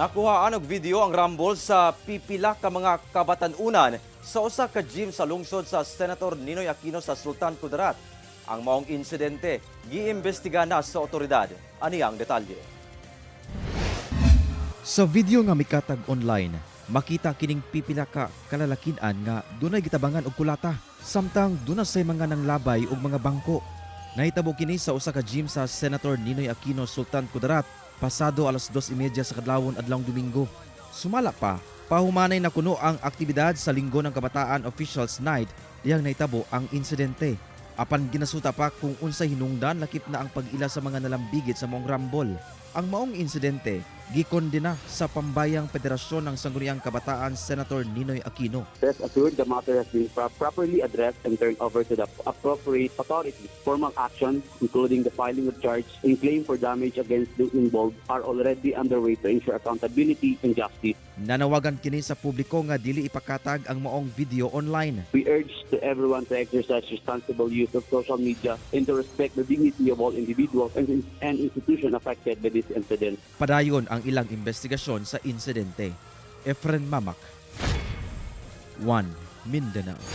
Nakuhaan og video ang Rambol sa pipila ka mga kabatan-unan sa usa ka gym sa lungsod sa Senator Ninoy Aquino sa Sultan Kudarat. Ang maong insidente giimbestiga na sa otoridad. Ani ang detalye. Sa video nga mikatag online, makita kining pipila ka kalalakinan nga dunay gitabangan og kulata, samtang duna say mga nanglabay og mga bangko. Nahitabo kini sa usa ka gym sa Senator Ninoy Aquino, Sultan Kudarat, pasado alas 2:30 sa kadlawon adlawng Domingo. Sumala pa, pahumanay na kuno ang aktibidad sa Linggo ng Kabataan Officials Night diyang nahitabo ang insidente. Apan ginasuta pa kung unsay hinungdan lakip na ang pag-ila sa mga nalambigit sa maong Rambol. Ang maong insidente gikondena sa Pambayang Federasyon ng Sangguniang Kabataan Senator Ninoy Aquino. Rest assured, the matter has been properly addressed and turned over to the appropriate authorities. Formal actions, including the filing of charge and claim for damage against those involved, are already underway to ensure accountability and justice. Nanawagan kini sa publiko nga dili ipakatag ang maong video online. We urge to everyone to exercise responsible use of social media and to respect the dignity of all individuals and institutions affected by this incident. Padayon ang ilang investigasyon sa insidente. Efren Mamak, 1 Mindanao.